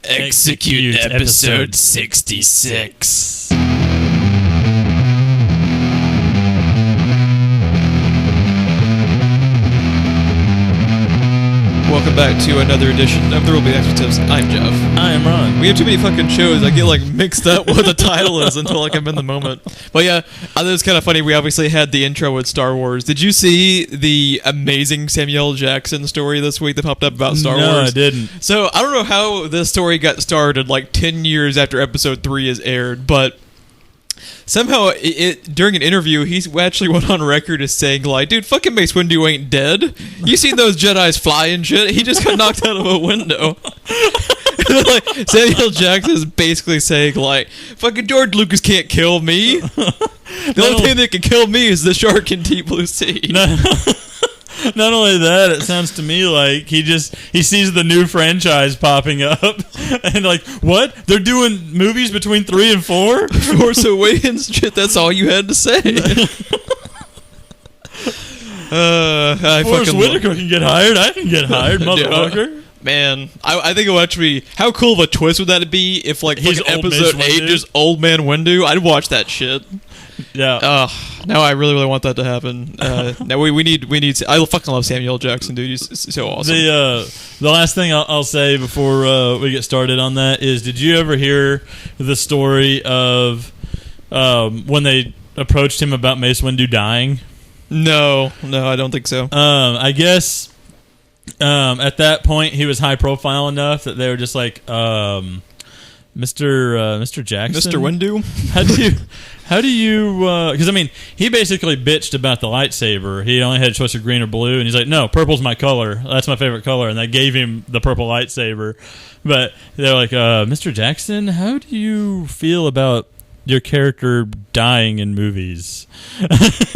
Execute episode 66. Welcome back to another edition of There Will Be Expletives. I'm Jeff. I am Ron. We have too many fucking shows. I get mixed up what the title is until I'm in the moment. But yeah, I thought it was kind of funny. We obviously had the intro with Star Wars. Did you see the amazing Samuel Jackson story this week that popped up about Star Wars? No, I didn't. So I don't know how this story got started 10 years after episode 3 is aired, but somehow, during an interview, he actually went on record as saying, dude, fucking Mace Windu ain't dead. You seen those Jedis fly and shit? He just got knocked out of a window. Samuel Jackson is basically saying, fucking George Lucas can't kill me. The only thing that can kill me is the shark in Deep Blue Sea. Not only that, it sounds to me like he sees the new franchise popping up and what? They're doing movies between 3 and 4? Force Awakens? Shit, that's all you had to say. Forrest Whitaker can get hired. I can get hired, motherfucker. Man, I think it would actually be... How cool of a twist would that be if, he's episode 8, just old man Windu? I'd watch that shit. Yeah. Now I really, really want that to happen. Now we need. I fucking love Samuel Jackson, dude. He's so awesome. The last thing I'll say before we get started on that is, did you ever hear the story of when they approached him about Mace Windu dying? No, I don't think so. I guess at that point he was high profile enough that they were just like, Mr. Jackson, Mr. Windu. How do you? Because he basically bitched about the lightsaber. He only had a choice of green or blue, and he's like, "No, purple's my color. That's my favorite color." And they gave him the purple lightsaber. But they're like, "Mr. Jackson, how do you feel about your character dying in movies?"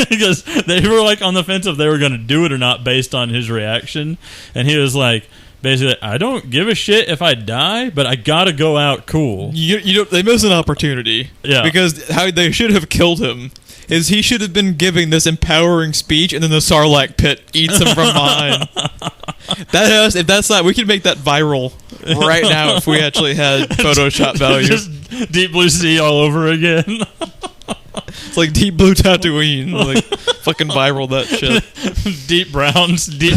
Because they were on the fence if they were going to do it or not based on his reaction, and he was like, basically, I don't give a shit if I die, but I gotta go out cool. They missed an opportunity. Yeah. Because how they should have killed him is he should have been giving this empowering speech, and then the Sarlacc pit eats him from behind. If that's not, we could make that viral right now if we actually had Photoshop value. Just Deep Blue Sea all over again. It's like Deep Blue Tatooine. Fucking viral that shit. Deep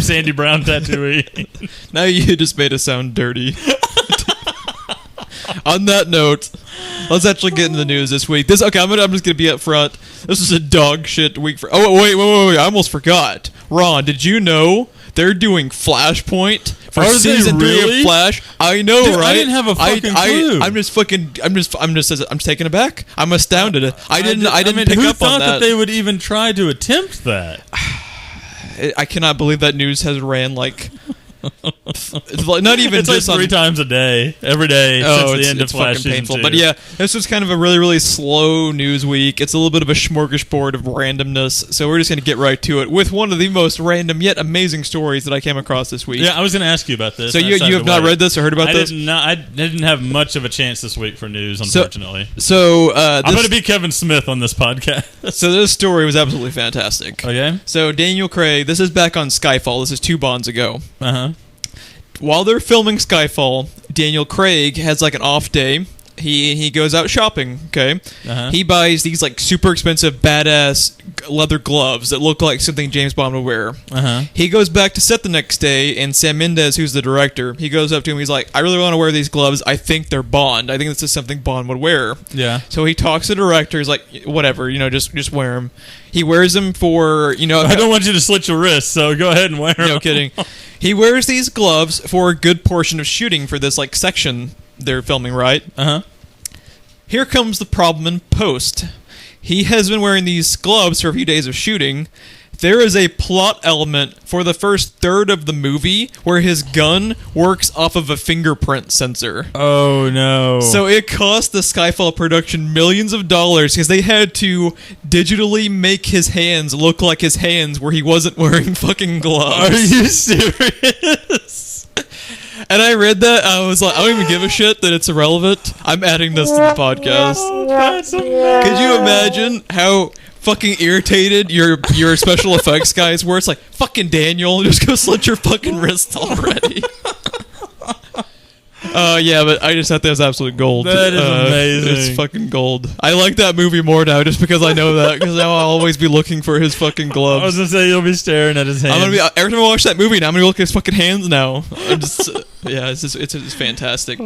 sandy brown Tatooine. Now you just made us sound dirty. On that note, let's actually get into the news this week. I'm just gonna be up front. This is a dog shit week for. Oh wait! I almost forgot. Ron, did you know they're doing Flashpoint for season 3 of Flash? I know, dude, right? I didn't have a fucking clue. I'm just taken aback. I'm astounded. I didn't pick who up on thought that they would even try to attempt that? I cannot believe that news has ran not even it's just 3 times a day, every day since the end of Flash fucking painful. 2. But yeah, this was kind of a really, really slow news week. It's a little bit of a smorgasbord of randomness, so we're just going to get right to it with one of the most random yet amazing stories that I came across this week. Yeah, I was going to ask you about this. So you have not read this or heard about this? I didn't have much of a chance this week for news, unfortunately. I'm going to be Kevin Smith on this podcast. So this story was absolutely fantastic. Okay. So Daniel Craig, this is back on Skyfall. This is 2 bonds ago. Uh-huh. While they're filming Skyfall, Daniel Craig has an off day. He goes out shopping, okay? Uh-huh. He buys these super expensive, badass leather gloves that look like something James Bond would wear. Uh-huh. He goes back to set the next day, and Sam Mendes, who's the director, he goes up to him, he's like, I really want to wear these gloves. I think they're Bond. I think this is something Bond would wear. Yeah. So he talks to the director, he's like, whatever, just wear them. He wears them for, I don't want you to slit your wrists, so go ahead and wear them. No kidding. He wears these gloves for a good portion of shooting for this section they're filming, right? Uh-huh. Here comes the problem in post. He has been wearing these gloves for a few days of shooting. There is a plot element for the first third of the movie where his gun works off of a fingerprint sensor. Oh, no. So it cost the Skyfall production millions of dollars because they had to digitally make his hands look like his hands where he wasn't wearing fucking gloves. Are you serious? And I read that, I was like, I don't even give a shit that it's irrelevant. I'm adding this to the podcast. Oh, that's amazing. Could you imagine how fucking irritated your special effects guys were? It's like, fucking Daniel, just go slit your fucking wrists already. Yeah, but I just thought that was absolute gold. That is amazing. It's fucking gold. I like that movie more now just because I know that. Because now I'll always be looking for his fucking gloves. I was gonna say you'll be staring at his hands. Every time I watch that movie now, I'm gonna look at his fucking hands now. I'm just, it's fantastic.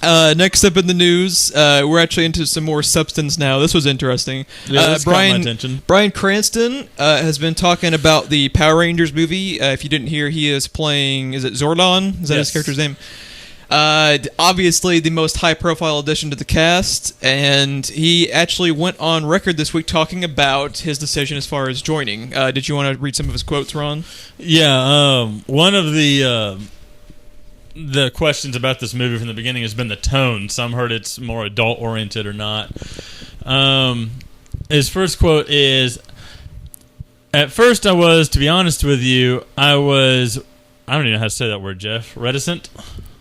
Next up in the news, we're actually into some more substance now. This was interesting. Yeah, this caught my attention. Bryan Cranston has been talking about the Power Rangers movie. If you didn't hear, he is playing, is it Zordon? Is that his character's name? Obviously the most high-profile addition to the cast, and he actually went on record this week talking about his decision as far as joining. Did you want to read some of his quotes, Ron? Yeah, one of the questions about this movie from the beginning has been the tone. Some heard it's more adult-oriented or not. His first quote is, "At first to be honest with you, I don't even know how to say that word, Jeff. Reticent?"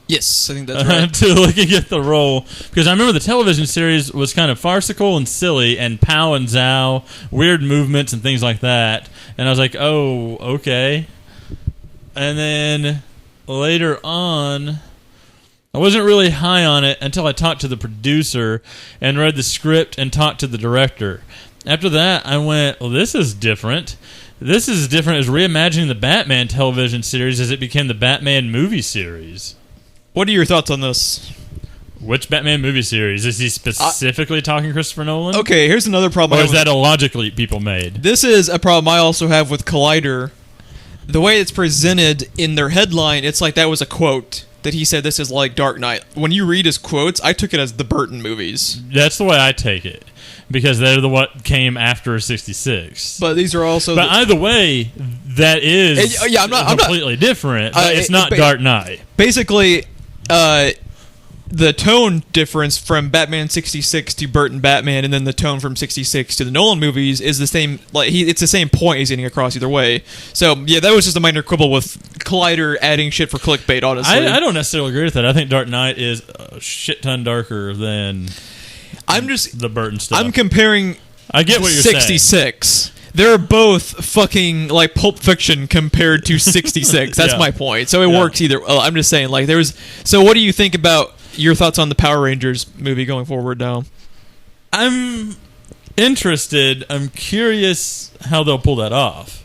Yes, I think that's right. To looking at the role, because I remember the television series was kind of farcical and silly, and pow and zow, weird movements and things like that, and I was like, oh, okay. And then later on, I wasn't really high on it until I talked to the producer and read the script and talked to the director. After that, I went, well, this is different. This is different as reimagining the Batman television series as it became the Batman movie series. What are your thoughts on this? Which Batman movie series? Is he specifically talking Christopher Nolan? Okay, here's another problem. Or is that a logic leap people made? This is a problem I also have with Collider. The way it's presented in their headline, it's like that was a quote that he said this is like Dark Knight. When you read his quotes, I took it as the Burton movies. That's the way I take it. Because they're what came after 66. But these are also... But either way, that is completely different. It's not Dark Knight. Basically... the tone difference from Batman 66 to Burton Batman, and then the tone from 66 to the Nolan movies is the same. Like it's the same point he's getting across either way. So yeah, that was just a minor quibble with Collider adding shit for clickbait. Honestly, I don't necessarily agree with that. I think Dark Knight is a shit ton darker than the Burton stuff. I'm comparing. I get what you're 66. Saying. They're both fucking like Pulp Fiction compared to 66. That's my point. So it works either. I'm just saying, like, there's. So what do you think about your thoughts on the Power Rangers movie going forward now? I'm interested. I'm curious how they'll pull that off.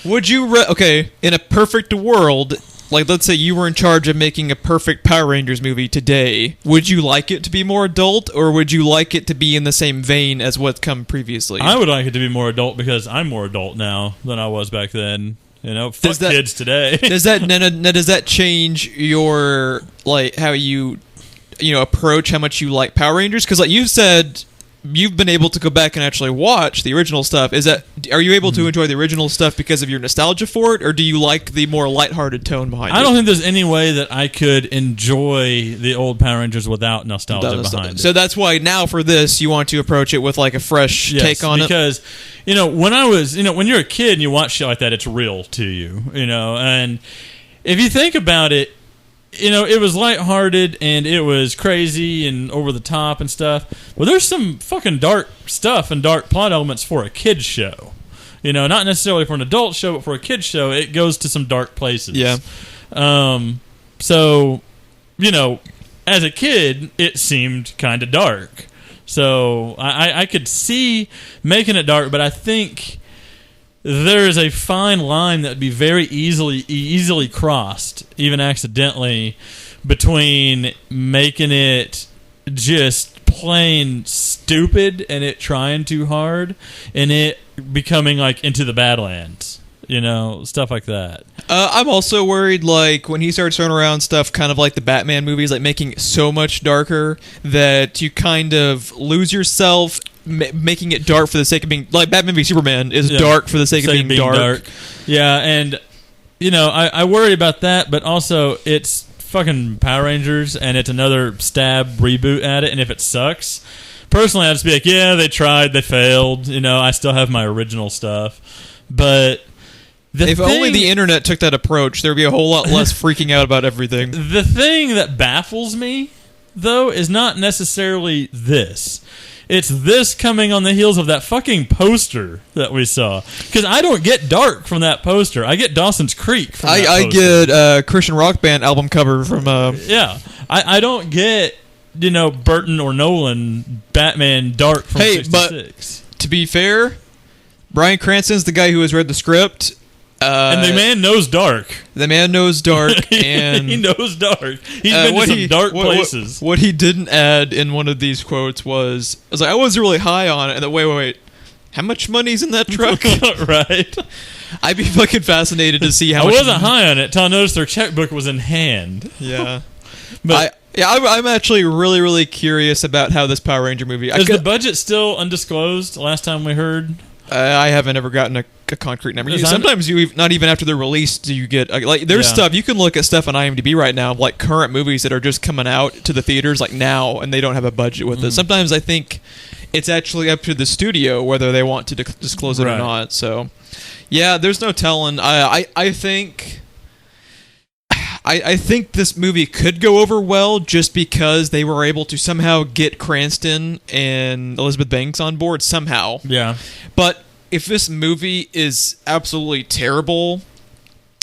Would you... in a perfect world, like, let's say you were in charge of making a perfect Power Rangers movie today, would you like it to be more adult, or would you like it to be in the same vein as what's come previously? I would like it to be more adult because I'm more adult now than I was back then. You know, fuck kids today. Does that change your, like, how you approach how much you like Power Rangers? Because, like you said, you've been able to go back and actually watch the original stuff. Are you able to enjoy the original stuff because of your nostalgia for it, or do you like the more lighthearted tone behind it? I don't think there's any way that I could enjoy the old Power Rangers without nostalgia behind it. So that's why now for this, you want to approach it with like a fresh take on because, it? Because, when you're a kid and you watch shit like that, it's real to you, and if you think about it, it was lighthearted and it was crazy and over the top and stuff. Well, there's some fucking dark stuff and dark plot elements for a kid's show. Not necessarily for an adult show, but for a kid's show, it goes to some dark places. Yeah. So, as a kid, it seemed kind of dark. So I could see making it dark, but I think there is a fine line that would be very easily crossed, even accidentally, between making it just plain stupid and it trying too hard and it becoming like Into the Badlands. Stuff like that. I'm also worried, like, when he starts throwing around stuff kind of like the Batman movies, like making it so much darker that you kind of lose yourself, making it dark for the sake of being... Like, Batman v Superman is dark for the sake of being dark. Yeah, and, I worry about that, but also it's fucking Power Rangers, and it's another stab reboot at it, and if it sucks... Personally, I'd just be like, yeah, they tried, they failed, I still have my original stuff. But... If only the internet took that approach, there would be a whole lot less freaking out about everything. The thing that baffles me, though, is not necessarily this. It's this coming on the heels of that fucking poster that we saw. Because I don't get dark from that poster. I get Dawson's Creek from that poster. I get Christian rock band album cover from... Yeah. I don't get, Burton or Nolan Batman Dark from 66. But to be fair, Bryan Cranston's the guy who has read the script. And the man knows dark. The man knows dark, and he knows dark. He's been to some dark places. What he didn't add in one of these quotes was, I wasn't really high on it. And then, wait, how much money's in that truck? Right. I'd be fucking fascinated to see how I much. wasn't high on it till I noticed their checkbook was in hand. Yeah. But I'm actually really, really curious about how this Power Ranger movie. Is the budget still undisclosed? Last time we heard. I haven't ever gotten a concrete number. Sometimes not even after they're released do you get there's stuff you can look at stuff on IMDb right now, like current movies that are just coming out to the theaters like now, and they don't have a budget with it. Sometimes I think it's actually up to the studio whether they want to disclose it or not. So yeah, there's no telling. I think this movie could go over well just because they were able to somehow get Cranston and Elizabeth Banks on board somehow. Yeah. But if this movie is absolutely terrible,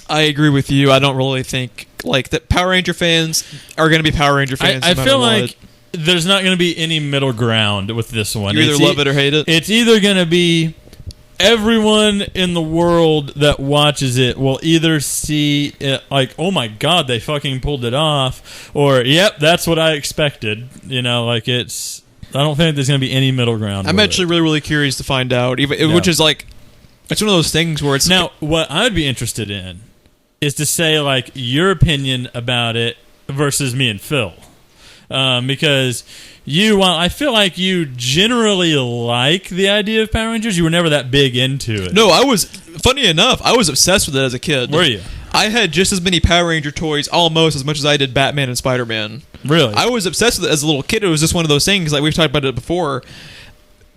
I agree with you. I don't really think that Power Ranger fans are going to be Power Ranger fans. I feel like there's not going to be any middle ground with this one. You either love it or hate it. It's either going to be everyone in the world that watches it will either see it like, oh my god, they fucking pulled it off, or yep, that's what I expected. It's. I don't think there's going to be any middle ground. I'm actually really, really curious to find out. Which is it's one of those things where it's now. What I'd be interested in is to say your opinion about it versus me and Phil, because. While I feel like you generally like the idea of Power Rangers, you were never that big into it. No, funny enough, I was obsessed with it as a kid. Were you? I had just as many Power Ranger toys, almost as much as I did Batman and Spider-Man. Really? I was obsessed with it as a little kid. It was just one of those things, like we've talked about it before.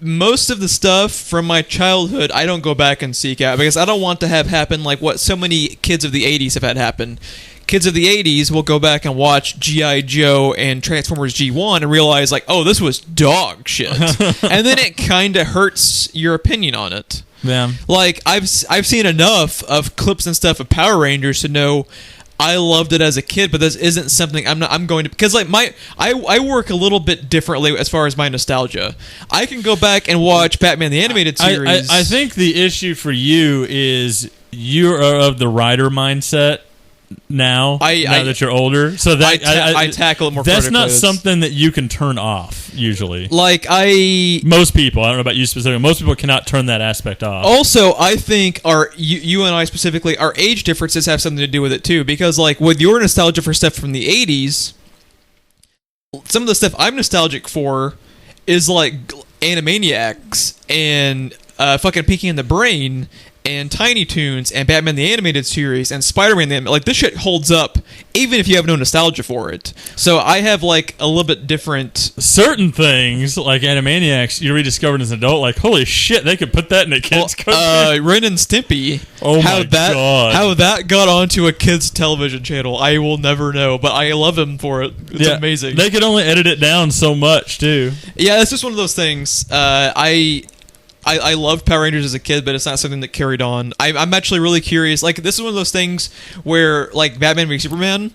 Most of the stuff from my childhood, I don't go back and seek out because I don't want to have happen like what so many kids of the 80s have had happen. Kids of the 80s will go back and watch G.I. Joe and Transformers G1 and realize, oh, this was dog shit. And then it kind of hurts your opinion on it. Yeah. I've seen enough of clips and stuff of Power Rangers to know I loved it as a kid, but this isn't something I'm going to, because I work a little bit differently as far as my nostalgia. I can go back and watch Batman the Animated Series. I think the issue for you is you are of the writer mindset. Now that you're older, so that I tackle it more. That's not something that you can turn off usually. Most people, I don't know about you specifically. Most people cannot turn that aspect off. Also, I think you and I specifically, our age differences have something to do with it too. Because with your nostalgia for stuff from the '80s, some of the stuff I'm nostalgic for is Animaniacs and fucking Pinky and the Brain. And Tiny Toons and Batman the Animated Series and Spider-Man this shit holds up even if you have no nostalgia for it. So I have a little bit different certain things like Animaniacs you rediscovered as an adult, holy shit, they could put that in a kid's cartoon. Ren and Stimpy. Oh my god. How that got onto a kid's television channel, I will never know, but I love them for it. It's amazing. They could only edit it down so much too. Yeah, it's just one of those things. I loved Power Rangers as a kid, but it's not something that carried on. I'm actually really curious. This is one of those things where, Batman v Superman,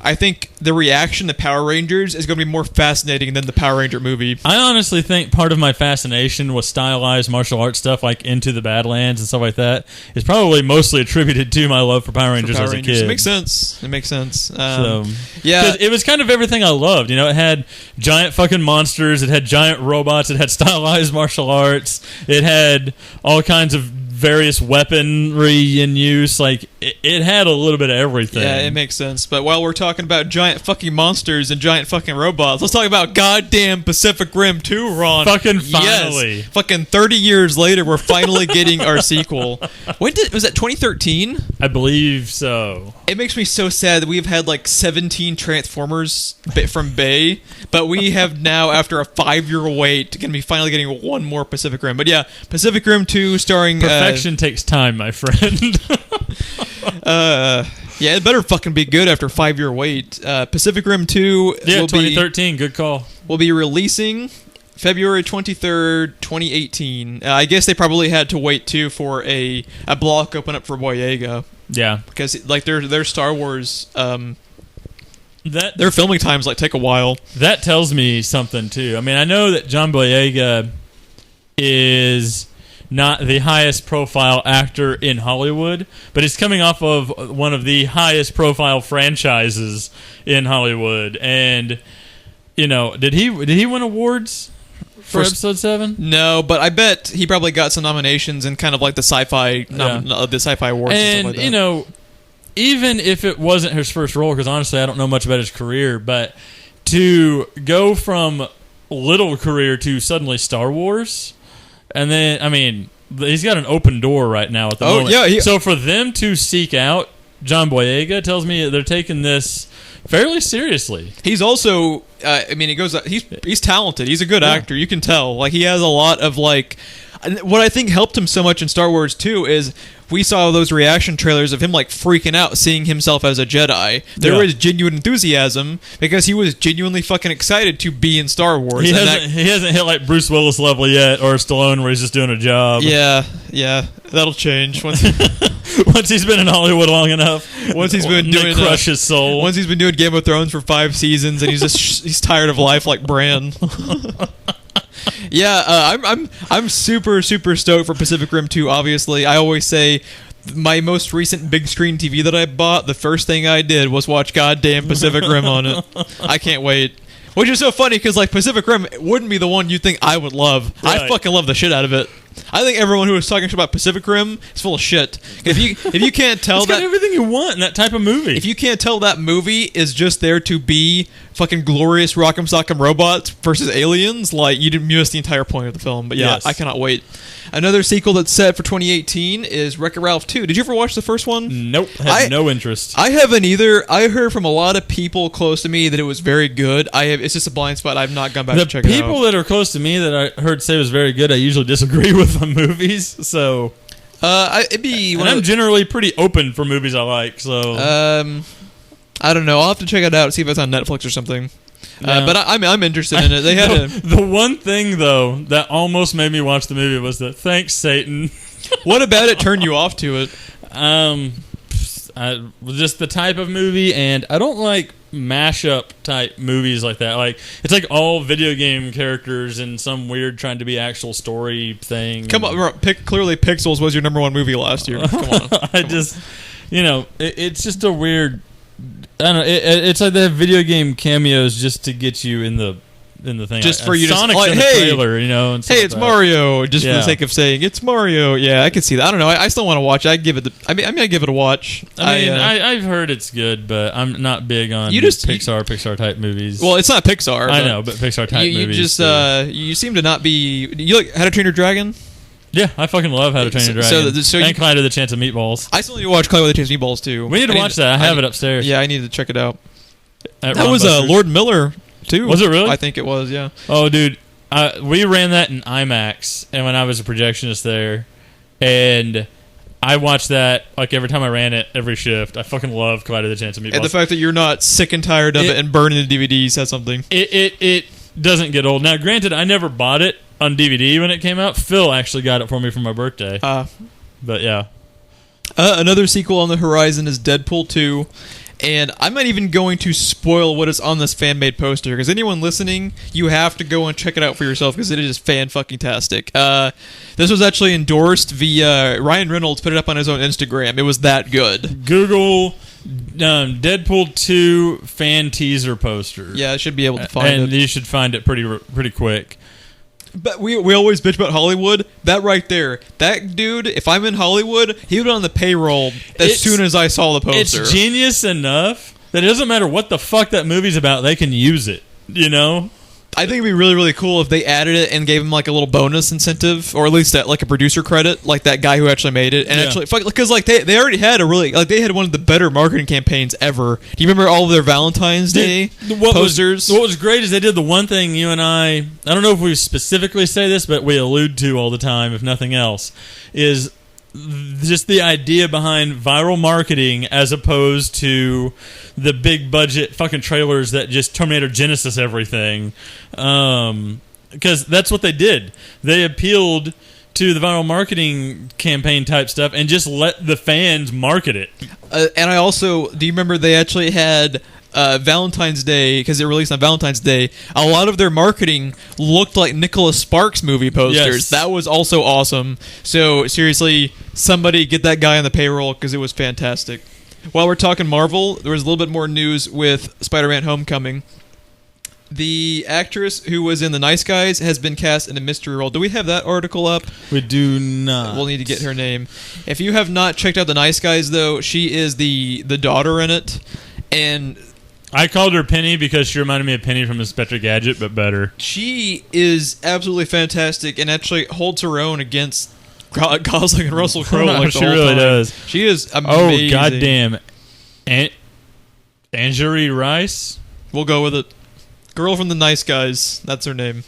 I think the reaction to Power Rangers is going to be more fascinating than the Power Ranger movie. I honestly think part of my fascination with stylized martial arts stuff like Into the Badlands and stuff like that is probably mostly attributed to my love for Power Rangers as a kid. It makes sense. Yeah. Because it was kind of everything I loved. It had giant fucking monsters. It had giant robots. It had stylized martial arts. It had all kinds of various weaponry in use. It had a little bit of everything. Yeah, it makes sense. But while we're talking about giant fucking monsters and giant fucking robots, let's talk about goddamn Pacific Rim 2, Ron. Fucking finally. Yes. Fucking 30 years later, we're finally getting our sequel. Was that 2013? I believe so. It makes me so sad that we've had 17 Transformers from Bay, but we have now, after a 5-year wait, going to be finally getting one more Pacific Rim. But yeah, Pacific Rim 2 starring... Perfection takes time, my friend. Yeah, it better fucking be good after a 5-year wait. Pacific Rim 2... Yeah, 2013, good call. Will be releasing February 23rd, 2018. I guess they probably had to wait, too, for a block open up for Boyega. Yeah. Because, their Star Wars Their filming times take a while. That tells me something too. I mean, I know that John Boyega is not the highest profile actor in Hollywood, but he's coming off of one of the highest profile franchises in Hollywood. And did he win awards for episode 7? No, but I bet he probably got some nominations in kind of like the sci-fi the sci-fi awards and stuff like that. Even if it wasn't his first role, because honestly I don't know much about his career, but to go from little career to suddenly Star Wars, and then, I mean, he's got an open door right now at the moment. Yeah, so for them to seek out John Boyega tells me they're taking this fairly seriously. He's also, he's talented. He's a good actor. You can tell. He has a lot of what I think helped him so much in Star Wars 2 is we saw those reaction trailers of him freaking out seeing himself as a Jedi. There was genuine enthusiasm because he was genuinely fucking excited to be in Star Wars. He hasn't hit Bruce Willis level yet, or Stallone where he's just doing a job. Yeah, that'll change once he's been in Hollywood long enough. Once he's been doing crush his soul. Once he's been doing Game of Thrones for 5 seasons and he's tired of life like Bran. Yeah, I'm super stoked for Pacific Rim 2. Obviously, I always say my most recent big screen TV that I bought, the first thing I did was watch goddamn Pacific Rim on it. I can't wait. Which is so funny because Pacific Rim wouldn't be the one you think I would love. Right. I fucking love the shit out of it. I think everyone who is talking shit about Pacific Rim is full of shit. If you can't tell it's got everything you want in that type of movie. If you can't tell that movie is just there to be fucking glorious rock'em sock'em robots versus aliens, you missed the entire point of the film. But yeah, yes. I cannot wait. Another sequel that's set for 2018 is Wreck-It Ralph 2. Did you ever watch the first one? Nope. Had no interest. I haven't either. I heard from a lot of people close to me that it was very good. It's just a blind spot. I've not gone back to check it out. The people that are close to me that I heard say was very good, I usually disagree with on movies. So, I'm generally pretty open for movies I like. So, I don't know. I'll have to check it out. See if it's on Netflix or something. No. But I'm interested in it. They had the one thing though that almost made me watch the movie was the thanks Satan. What about it turned you off to it? Just the type of movie, and I don't like mashup type movies like that. It's all video game characters and some weird trying to be actual story thing. Come on, clearly Pixels was your number 1 movie last year. Come on. It's just a weird. I don't know. It's like they have video game cameos just to get you in the thing. Just for you Sonic's to in the trailer, and hey, it's Mario. Just for the sake of saying it's Mario. Yeah, I can see that. I don't know. I still want to watch it. I give it a watch. I've heard it's good, but I'm not big on Pixar type movies. Well, it's not Pixar. I know, but Pixar type movies. You seem to not be. You like How to Train Your Dragon? Yeah, I fucking love How to Train Your Dragon. And Clyde with the Chance of Meatballs. I still need to watch Clyde with the Chance of Meatballs too. We need to watch that. I have it upstairs. Yeah, I need to check it out. That was Lord Miller too. Was it really? I think it was. Yeah. Oh, dude, we ran that in IMAX, and when I was a projectionist there, and I watched that every time I ran it, every shift. I fucking love Clyde with the Chance of Meatballs. And the fact that you're not sick and tired of it and burning the DVD says something. It doesn't get old. Now, granted, I never bought it on DVD when it came out. Phil actually got it for me for my birthday. But yeah. Another sequel on the horizon is Deadpool 2. And I'm not even going to spoil what is on this fan-made poster, because anyone listening, you have to go and check it out for yourself, because it is fan-fucking-tastic. This was actually endorsed via Ryan Reynolds put it up on his own Instagram. It was that good. Google Deadpool 2 fan teaser poster. Yeah, I should be able to find it. And you should find it pretty quick. But we always bitch about Hollywood. That right there, that dude, if I'm in Hollywood, he would be on the payroll as soon as I saw the poster. It's genius enough that it doesn't matter what the fuck that movie's about, they can use it, I think it'd be really, really cool if they added it and gave him a little bonus incentive, or at least a producer credit, like that guy who actually made it. And actually, because they already had they had one of the better marketing campaigns ever. Do you remember all of their Valentine's Day posters? What was great is they did the one thing you and I don't know if we specifically say this, but we allude to all the time, if nothing else, is just the idea behind viral marketing as opposed to the big budget fucking trailers that just Terminator Genesis everything. Because that's what they did. They appealed to the viral marketing campaign type stuff and just let the fans market it. And I also, do you remember they actually had Valentine's Day, because it released on Valentine's Day, a lot of their marketing looked like Nicholas Sparks movie posters. Yes. That was also awesome. So seriously, somebody get that guy on the payroll because it was fantastic. While we're talking Marvel, there was a little bit more news with Spider-Man Homecoming. The actress who was in The Nice Guys has been cast in a mystery role. Do we have that article up? We do not. We'll need to get her name. If you have not checked out The Nice Guys, though, she is the daughter in it. And I called her Penny because she reminded me of Penny from Inspector Gadget, but better. she is absolutely fantastic and actually holds her own against Gosling and Russell Crowe. Like She the whole really time. does. She is amazing. Oh, goddamn. Anjali Rice? We'll go with it. Girl from The Nice Guys. That's her name.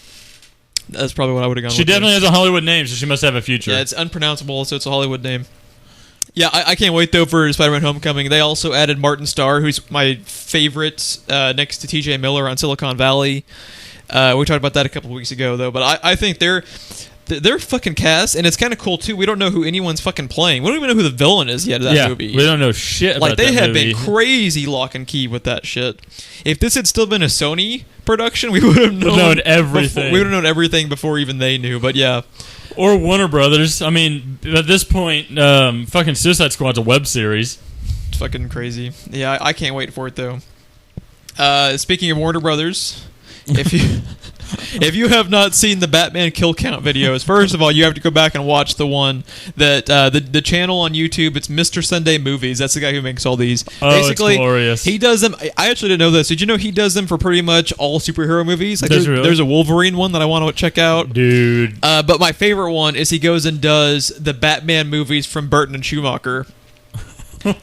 That's probably what I would have gone She with. definitely has a Hollywood name, so she must have a future. Yeah, it's unpronounceable, so it's a Hollywood name. Yeah, I can't wait, though, for Spider-Man Homecoming. They also added Martin Starr, who's my favorite, next to TJ Miller on Silicon Valley. We talked about that a couple weeks ago, though. But I think they're fucking cast, and it's kind of cool, too. We don't know who anyone's fucking playing. We don't even know who the villain is yet of that movie. We don't know shit about Like, they that have movie. been crazy lock and key with that shit. If this had still been a Sony production, we would have known everything. We would have known everything before even they knew, but yeah. Or Warner Brothers. I mean, at this point, fucking Suicide Squad's a web series. It's fucking crazy. Yeah, I can't wait for it, though. Speaking of Warner Brothers, if you have not seen the Batman kill count videos, first of all, you have to go back and watch the one that the channel on YouTube. It's Mr. Sunday Movies. That's the guy who makes all these. Oh, Basically, it's glorious. He does them. I actually didn't know this. Did you know he does them for pretty much all superhero movies? Like, Does he really? There's a Wolverine one that I want to check out. Dude. But my favorite one is he goes and does the Batman movies from Burton and Schumacher.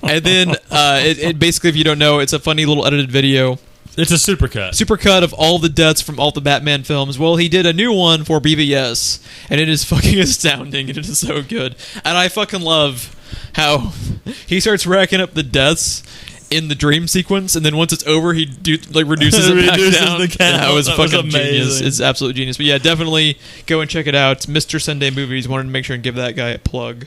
And then it basically, if you don't know, it's a funny little edited video. It's a supercut Of all the deaths from all the Batman films. Well, he did a new one for BVS, and it is fucking astounding, and it is so good. And I fucking love how he starts racking up the deaths in the dream sequence, and then once it's over, he reduces it back down. The count. That was fucking genius. Amazing. It's absolute genius. But yeah, definitely go and check it out. It's Mr. Sunday Movies. Wanted to make sure and give that guy a plug.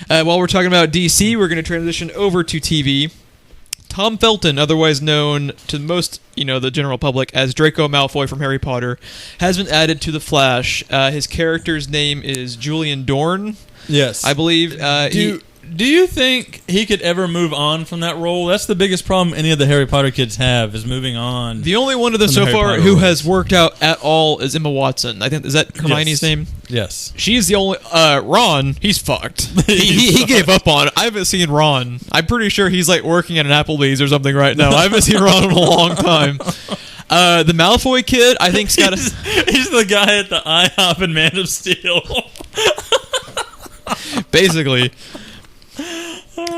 While we're talking about DC, we're going to transition over to TV. Tom Felton, otherwise known to most, the general public as Draco Malfoy from Harry Potter, has been added to The Flash. His character's name is Julian Dorn. Yes. I believe. Do you think he could ever move on from that role? That's the biggest problem any of the Harry Potter kids have, is moving on. The only one of them from so the Harry far Potter who roles. has worked out at all is Emma Watson. I think, is that Hermione's name? Yes. She's the only. Ron, he's fucked. He gave up on it. I haven't seen Ron. I'm pretty sure he's like working at an Applebee's or something right now. I haven't seen Ron in a long time. The Malfoy kid, I think, got he's the guy at the IHOP in Man of Steel. basically.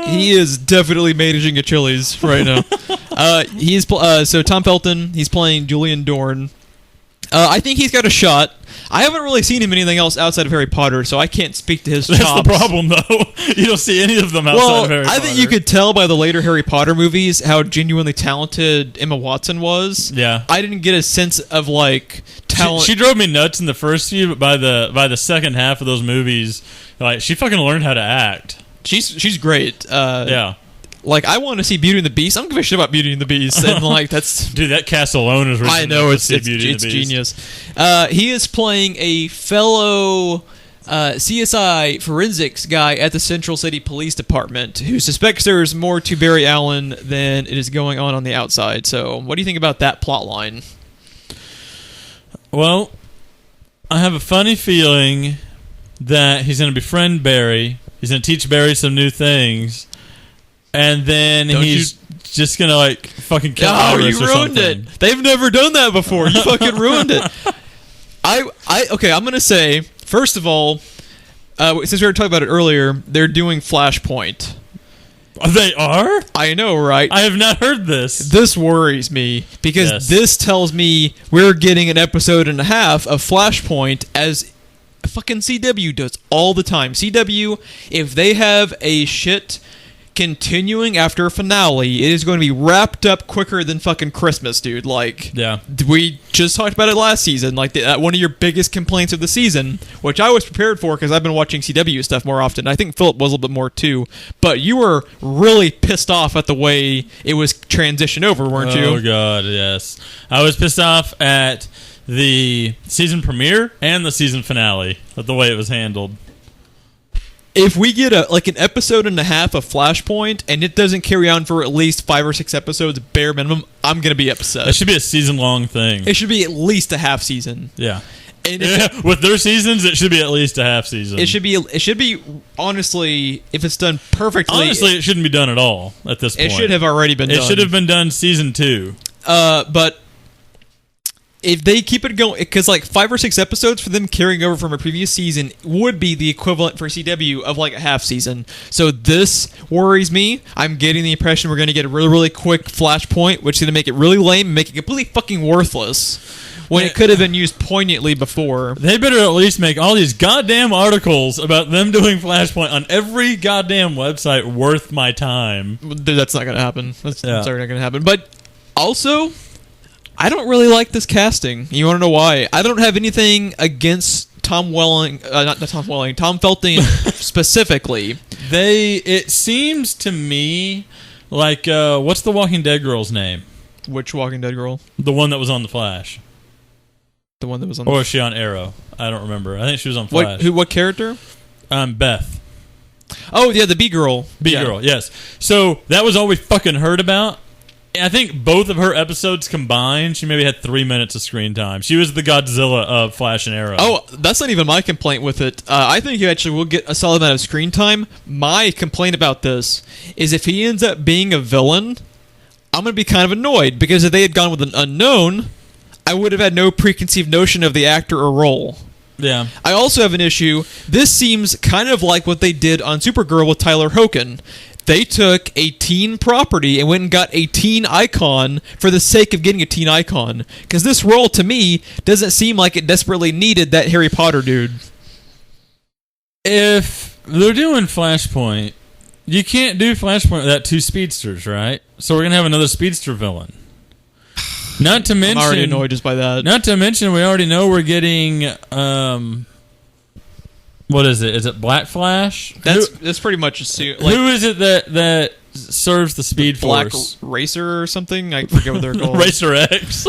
He is definitely managing a Chili's right now. So Tom Felton, he's playing Julian Dorn. I think he's got a shot. I haven't really seen him in anything else outside of Harry Potter, so I can't speak to his chops. That's the problem, though. You don't see any of them outside of Harry Potter. I think you could tell by the later Harry Potter movies how genuinely talented Emma Watson was. Yeah. I didn't get a sense of like talent. She drove me nuts in the first few, but by the second half of those movies, like, she fucking learned how to act. She's great. Yeah. Like, I want to see Beauty and the Beast. I don't give a shit about Beauty and the Beast. And like, that's dude, that cast alone is. I know it's Beauty and the Beast. Genius. He is playing a fellow CSI forensics guy at the Central City Police Department who suspects there's more to Barry Allen than it is going on the outside. So, what do you think about that plot line? Well, I have a funny feeling that he's going to befriend Barry. He's going to teach Barry some new things. And then he's just going to, like, fucking kill Iris or something. You ruined it. They've never done that before. You fucking ruined it. Okay, I'm going to say, first of all, since we were talking about it earlier, they're doing Flashpoint. They are? I know, right? I have not heard this. This worries me because this tells me we're getting an episode and a half of Flashpoint as fucking CW does all the time. CW, if they have a shit continuing after a finale, it is going to be wrapped up quicker than fucking Christmas, dude. Like, Yeah. we just talked about it last season. Like, one of your biggest complaints of the season, which I was prepared for because I've been watching CW stuff more often. I think Philip was a little bit more too. But you were really pissed off at the way it was transitioned over, weren't you? Oh, God, yes. I was pissed off at the season premiere and the season finale with the way it was handled. If we get an episode and a half of Flashpoint and it doesn't carry on for at least 5 or 6 episodes, bare minimum, I'm going to be upset. It should be a season-long thing. It should be at least a half season. Yeah. And With their seasons, it should be at least a half season. It should be honestly, if it's done perfectly. Honestly, it shouldn't be done at all at this point. It should have already been done. It should have been done season 2. But if they keep it going, because like 5 or 6 episodes for them carrying over from a previous season would be the equivalent for CW of like a half season. So this worries me. I'm getting the impression we're going to get a really, really quick Flashpoint, which is going to make it really lame and make it completely fucking worthless when it could have been used poignantly before. They better at least make all these goddamn articles about them doing Flashpoint on every goddamn website worth my time. That's not going to happen. That's sorry, not going to happen. But also, I don't really like this casting. You want to know why? I don't have anything against Tom Welling, not Tom Welling, Tom Felton specifically. It seems to me like, what's the Walking Dead girl's name? Which Walking Dead girl? The one that was on The Flash. The one that was on. Or was she on Arrow? I don't remember. I think she was on Flash. What character? Beth. Oh yeah, the B girl. B-girl, yes. So that was all we fucking heard about. I think both of her episodes combined, she maybe had 3 minutes of screen time. She was the Godzilla of Flash and Arrow. Oh, that's not even my complaint with it. I think you actually will get a solid amount of screen time. My complaint about this is if he ends up being a villain, I'm going to be kind of annoyed, because if they had gone with an unknown, I would have had no preconceived notion of the actor or role. Yeah. I also have an issue. This seems kind of like what they did on Supergirl with Tyler Hoechlin. They took a teen property and went and got a teen icon for the sake of getting a teen icon. Because this role, to me, doesn't seem like it desperately needed that Harry Potter dude. If they're doing Flashpoint, you can't do Flashpoint without 2 speedsters, right? So we're going to have another speedster villain. Not to mention, I'm already annoyed just by that. Not to mention, we already know we're getting... what is it? Is it Black Flash? That's pretty much like, who is it that serves the Speed Black Force? Racer or something? I forget what they're called. Racer X.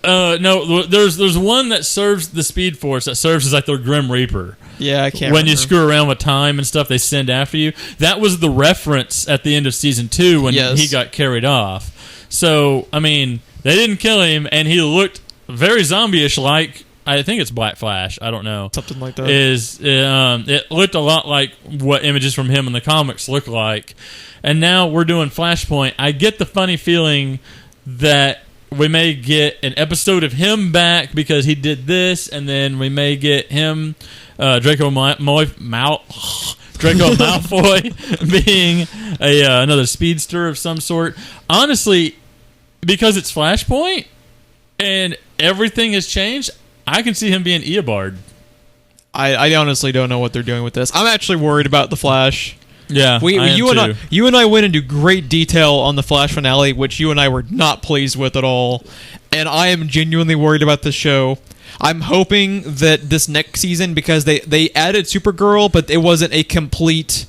No, there's one that serves the Speed Force that serves as like their Grim Reaper. Yeah, I can't When remember. you screw around with time and stuff, they send after you. That was the reference at the end of season 2 when he got carried off. So, I mean, they didn't kill him, and he looked very zombie-ish like... I think it's Black Flash. I don't know. Something like that. It looked a lot like what images from him in the comics look like. And now we're doing Flashpoint. I get the funny feeling that we may get an episode of him back because he did this, and then we may get him, Draco Malfoy being another speedster of some sort. Honestly, because it's Flashpoint and everything has changed, I can see him being Eobard. I honestly don't know what they're doing with this. I'm actually worried about the Flash. Yeah, you and I went into great detail on the Flash finale, which you and I were not pleased with at all. And I am genuinely worried about this show. I'm hoping that this next season, because they added Supergirl, but it wasn't a complete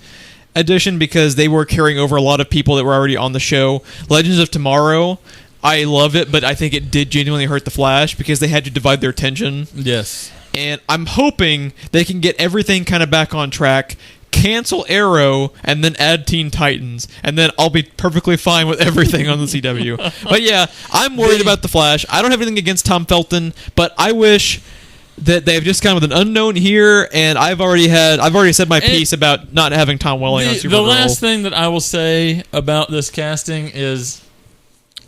addition because they were carrying over a lot of people that were already on the show. Legends of Tomorrow, I love it, but I think it did genuinely hurt the Flash because they had to divide their attention. Yes. And I'm hoping they can get everything kind of back on track, cancel Arrow, and then add Teen Titans. And then I'll be perfectly fine with everything on the CW. But yeah, I'm worried about the Flash. I don't have anything against Tom Felton, but I wish that they've just gone with an unknown here, and I've already said my piece about not having Tom Welling on Supergirl. The last thing that I will say about this casting is,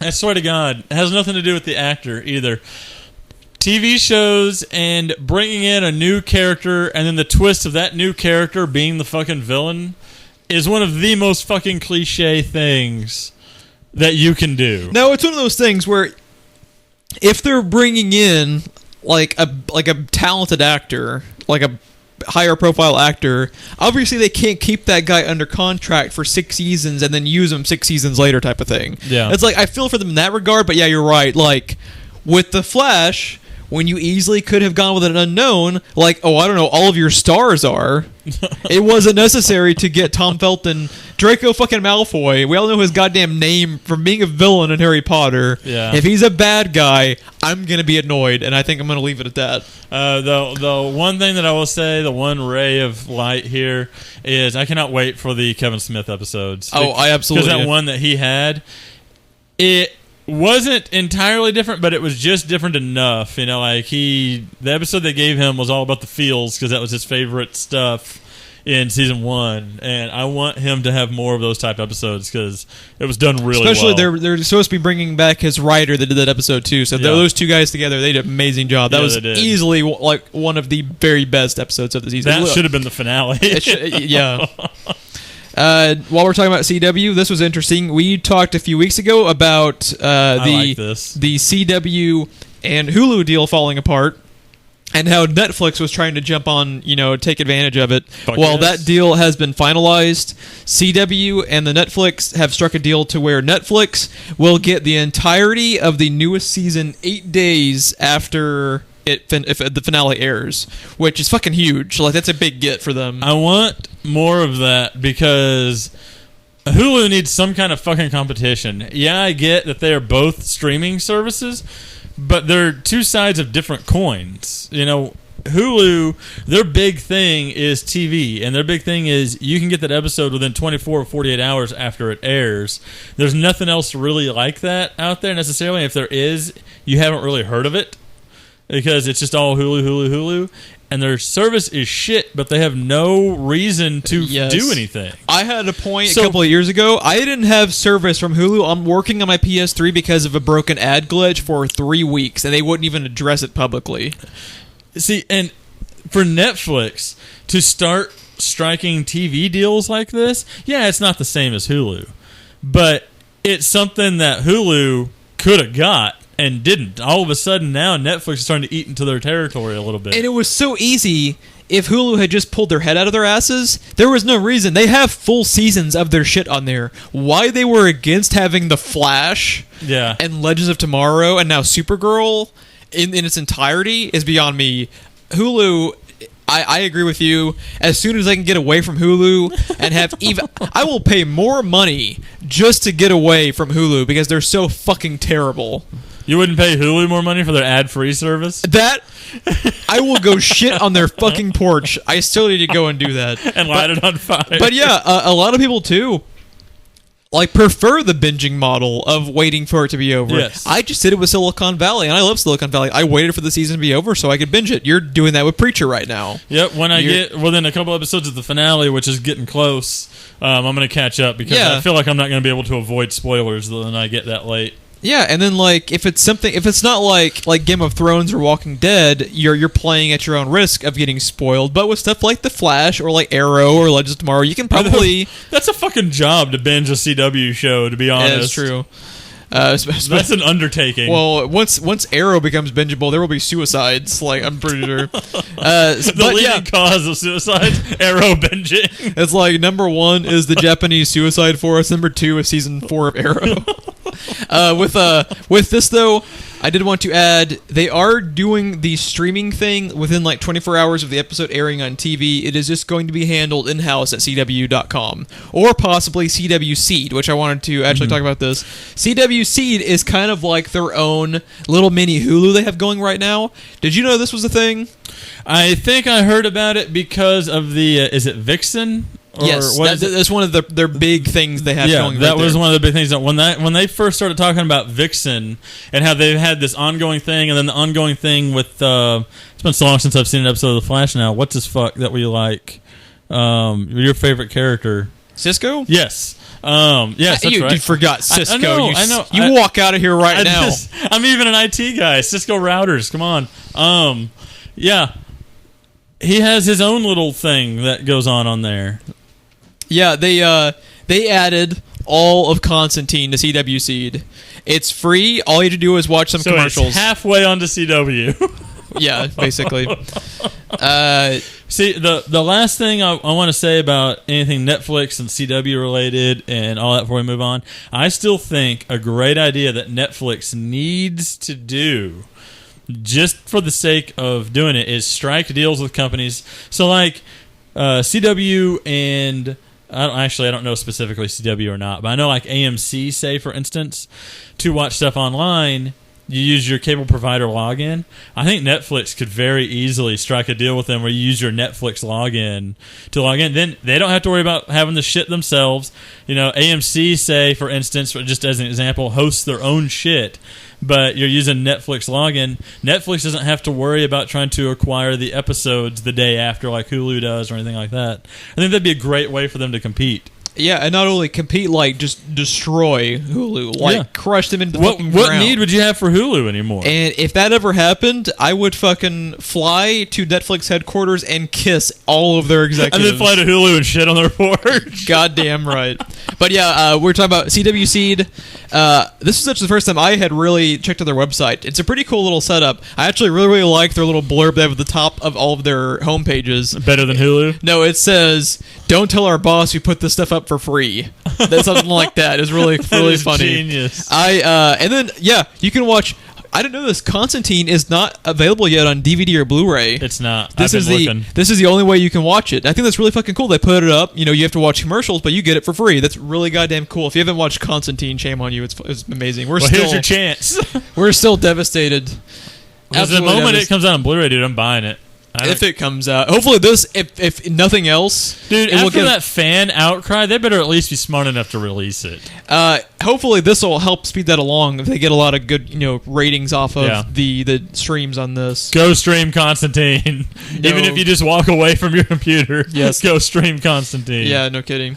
I swear to God, it has nothing to do with the actor either. TV shows and bringing in a new character and then the twist of that new character being the fucking villain is one of the most fucking cliche things that you can do. No, it's one of those things where if they're bringing in like a talented actor, like a higher profile actor. Obviously, they can't keep that guy under contract for 6 seasons and then use him 6 seasons later, type of thing. Yeah, it's like I feel for them in that regard, but yeah, you're right. Like with the Flash, when you easily could have gone with an unknown, like, oh, I don't know, all of your stars are. It wasn't necessary to get Tom Felton, Draco fucking Malfoy. We all know his goddamn name from being a villain in Harry Potter. Yeah. If he's a bad guy, I'm going to be annoyed, and I think I'm going to leave it at that. The one thing that I will say, the one ray of light here, is I cannot wait for the Kevin Smith episodes. Oh, I absolutely... Because that one that he had, it wasn't entirely different, but it was just different enough. You know, like the episode they gave him was all about the feels because that was his favorite stuff in season 1, and I want him to have more of those type episodes because it was done really Especially well. they're supposed to be bringing back his writer that did that episode too. So those two guys together, they did an amazing job. That was easily like one of the very best episodes of the season. That should have been the finale. Yeah. While we're talking about CW, this was interesting. We talked a few weeks ago about the CW and Hulu deal falling apart, and how Netflix was trying to jump on, take advantage of it. Well, that deal has been finalized. CW and the Netflix have struck a deal to where Netflix will get the entirety of the newest season 8 days after if the finale airs, which is fucking huge. Like, that's a big get for them. I want more of that because Hulu needs some kind of fucking competition. Yeah, I get that they are both streaming services, but they're two sides of different coins. Hulu, their big thing is TV, and their big thing is you can get that episode within 24 or 48 hours after it airs. There's nothing else really like that out there necessarily. If there is, you haven't really heard of it because it's just all Hulu, and their service is shit, but they have no reason to do anything. I had a point a couple of years ago. I didn't have service from Hulu. I'm working on my PS3 because of a broken ad glitch for 3 weeks, and they wouldn't even address it publicly. See, and for Netflix to start striking TV deals like this, yeah, it's not the same as Hulu, but it's something that Hulu could have got and didn't. All of a sudden now Netflix is starting to eat into their territory a little bit. And it was so easy. If Hulu had just pulled their head out of their asses, there was no reason. They have full seasons of their shit on there. Why they were against having The Flash and Legends of Tomorrow and now Supergirl in its entirety is beyond me. Hulu, I agree with you. As soon as I can get away from Hulu and have even... I will pay more money just to get away from Hulu because they're so fucking terrible. You wouldn't pay Hulu more money for their ad-free service? That... I will go shit on their fucking porch. I still need to go and do that. And light it on fire. But yeah, a lot of people too prefer the binging model of waiting for it to be over. Yes. I just did it with Silicon Valley, and I love Silicon Valley. I waited for the season to be over so I could binge it. You're doing that with Preacher right now. Yep, when I get within a couple episodes of the finale, which is getting close, I'm going to catch up because I feel like I'm not going to be able to avoid spoilers when I get that late. Yeah, and then if it's not like Game of Thrones or Walking Dead, you're playing at your own risk of getting spoiled. But with stuff like The Flash or like Arrow or Legends of Tomorrow, you can probably... That's a fucking job to binge a CW show, to be honest. Yeah, that's true. That's an undertaking. Well, once Arrow becomes bingeable, there will be suicides. Like, I'm pretty sure. The leading cause of suicide, Arrow binging. It's like number 1 is the Japanese suicide forest. Number 2 is season 4 of Arrow. With this though, I did want to add they are doing the streaming thing within like 24 hours of the episode airing on TV. It is just going to be handled in-house at CW.com or possibly CW Seed, which I wanted to actually talk about this. CW Seed is kind of like their own little mini Hulu they have going right now. Did you know this was a thing? I think I heard about it because of the is it Vixen? Yes, that's one of their big things they have going. That was one of the big things. When they first started talking about Vixen and how they've had this ongoing thing, and then the ongoing thing with it's been so long since I've seen an episode of The Flash. Now, what's this fuck that we like? Your favorite character, Cisco? Yes. Yes, that's right. You forgot Cisco. I know. You walk out of here right now. I'm even an IT guy. Cisco routers. Come on. Yeah. He has his own little thing that goes on there. Yeah, they added all of Constantine to CW Seed. It's free. All you have to do is watch some commercials. It's halfway onto CW. Yeah, basically. See, the last thing I want to say about anything Netflix and CW related and all that before we move on, I still think a great idea that Netflix needs to do, just for the sake of doing it, is strike deals with companies. So like CW and I don't know specifically CW or not, but I know like AMC, say for instance, to watch stuff online, you use your cable provider login. I think Netflix could very easily strike a deal with them where you use your Netflix login to log in. Then they don't have to worry about having the shit themselves. You know, AMC, say, for instance, just as an example, hosts their own shit, but you're using Netflix login. Netflix doesn't have to worry about trying to acquire the episodes the day after like Hulu does or anything like that. I think that'd be a great way for them to compete. Yeah, and not only compete, like, just destroy Hulu. Like, crush them into the fucking ground. What need would you have for Hulu anymore? And if that ever happened, I would fucking fly to Netflix headquarters and kiss all of their executives. And then fly to Hulu and shit on their porch. Goddamn right. But yeah, we're talking about CW Seed. This is actually the first time I had really checked out their website. It's a pretty cool little setup. I actually really, really like their little blurb they have at the top of all of their homepages. Better than Hulu? No, it says, "Don't tell our boss we put this stuff up for free." That's something like that. It's really, really funny. Genius. And then, yeah, you can watch. I didn't know this. Constantine is not available yet on DVD or Blu-ray. It's not. This is the only way you can watch it. I think that's really fucking cool. They put it up. You know, you have to watch commercials, but you get it for free. That's really goddamn cool. If you haven't watched Constantine, shame on you. It's amazing. Here's your chance. We're still devastated. Because the moment it comes out on Blu-ray, dude, I'm buying it. If it comes out. Hopefully this, if nothing else. Dude, after that fan outcry, they better at least be smart enough to release it. Hopefully this will help speed that along if they get a lot of good, ratings off of the streams on this. Go stream Constantine. No. Even if you just walk away from your computer. Yes. Go stream Constantine. Yeah, no kidding.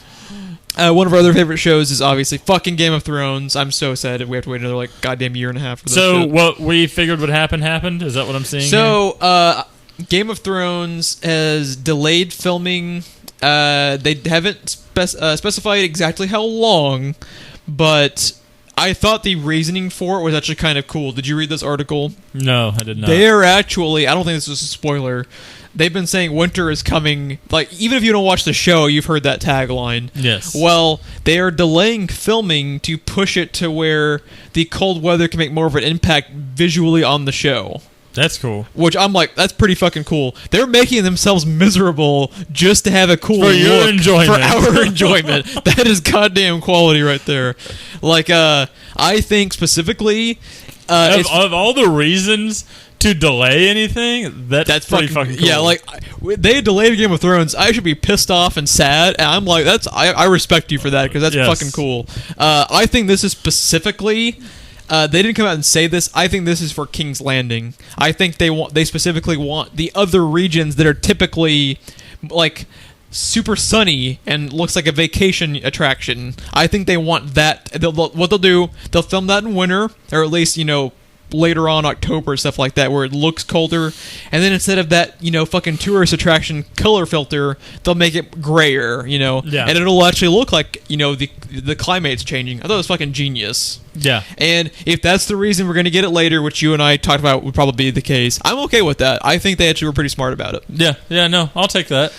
One of our other favorite shows is obviously fucking Game of Thrones. I'm so sad we have to wait another goddamn year and a half for this shit. What we figured would happen happened? Is that what I'm seeing here? Game of Thrones has delayed filming. They haven't specified exactly how long, but I thought the reasoning for it was actually kind of cool. Did you read this article? No, I did not. They're actually, I don't think this is a spoiler, they've been saying winter is coming. Like, even if you don't watch the show, you've heard that tagline. Yes. Well, they are delaying filming to push it to where the cold weather can make more of an impact visually on the show. That's cool. Which I'm like, that's pretty fucking cool. They're making themselves miserable just to have a cool for your look enjoyment. For our enjoyment. That is goddamn quality right there. Like, I think specifically, of all the reasons to delay anything, that's pretty fucking cool. Yeah, like, they delayed Game of Thrones. I should be pissed off and sad. And I'm like, I respect you for that because that's fucking cool. I think this is specifically. They didn't come out and say this. I think this is for King's Landing. I think they specifically want the other regions that are typically like super sunny and looks like a vacation attraction. I think they want that. What they'll do, they'll film that in winter, or at least later on October, stuff like that, where it looks colder, and then instead of that fucking tourist attraction color filter, they'll make it grayer, and it'll actually look like the climate's changing. I thought it was fucking genius. Yeah. And if that's the reason we're going to get it later, which you and I talked about would probably be the case, I'm okay with that. I think they actually were pretty smart about it. Yeah, no, I'll take that.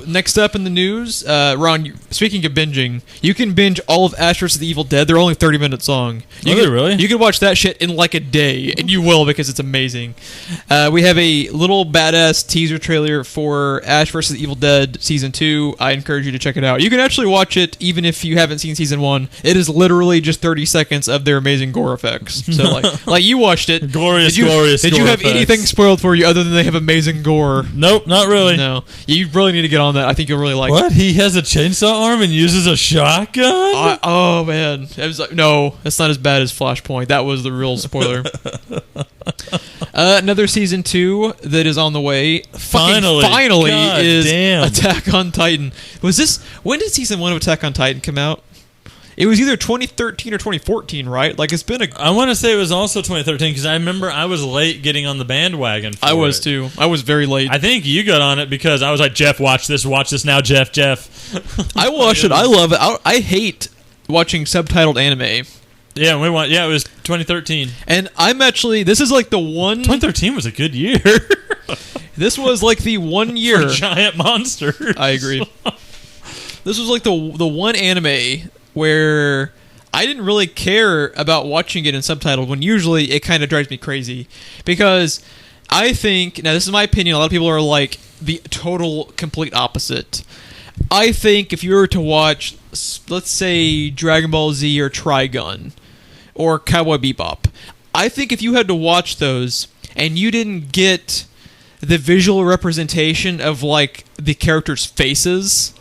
Next up in the news, Ron, speaking of binging, you can binge all of Ash vs. the Evil Dead. They're only 30 minutes long. Really? You can watch that shit in like a day, and you will because it's amazing. We have a little badass teaser trailer for Ash vs. the Evil Dead Season 2. I encourage you to check it out. You can actually watch it even if you haven't seen Season 1. It is literally just 30 seconds of their amazing gore effects. So like you watched it. Glorious. Did you have anything spoiled for you other than they have amazing gore? Nope, not really. No. You really need to get on that. I think you'll really like it. What? He has a chainsaw arm and uses a shotgun? Oh man. It was like, no, that's not as bad as Flashpoint. That was the real spoiler. Another Season 2 that is on the way. Finally God is damn. Attack on Titan. When did Season 1 of Attack on Titan come out? It was either 2013 or 2014, right? Like, it's been I want to say it was also 2013 because I remember I was late getting on the bandwagon for I was too. I was very late. I think you got on it because I was like, Jeff, watch this now, Jeff. I watched it. I love it. I hate watching subtitled anime. Yeah, it was 2013. And I'm actually, this is like the one... 2013 was a good year. This was like the 1 year. For giant monsters. I agree. This was like the one anime where I didn't really care about watching it in subtitled when usually it kind of drives me crazy. Because I think, now this is my opinion, a lot of people are like the total complete opposite. I think if you were to watch, let's say, Dragon Ball Z or Trigun or Cowboy Bebop, I think if you had to watch those and you didn't get the visual representation of like the characters' faces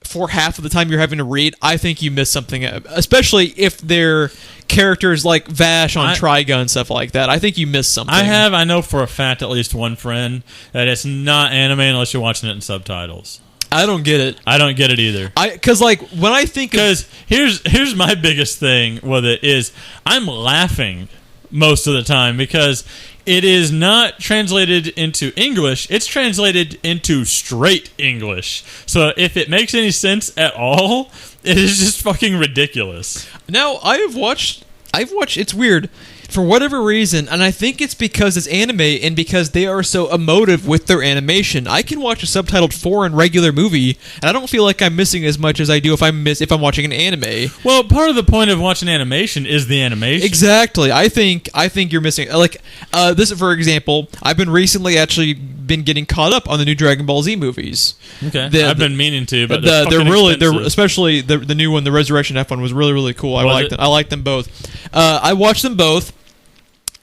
for half of the time you're having to read, I think you miss something, especially if they're characters like Vash on Trigun, stuff like that. I think you miss something. I know for a fact at least one friend that it's not anime unless you're watching it in subtitles. I don't get it. I don't get it either. Because like when I think because here's my biggest thing with it is I'm laughing most of the time because it is not translated into English. It's translated into straight English. So if it makes any sense at all, it is just fucking ridiculous. Now I've watched. It's weird. For whatever reason, and I think it's because it's anime and because they are so emotive with their animation, I can watch a subtitled foreign regular movie, and I don't feel like I'm missing as much as I do if I'm watching an anime. Well, part of the point of watching animation is the animation. Exactly. I think you're missing. Like this, for example, I've been recently actually been getting caught up on the new Dragon Ball Z movies. Okay, I've been meaning to, but they're especially the new one, the Resurrection F1 was really really cool. I liked them both. I watched them both.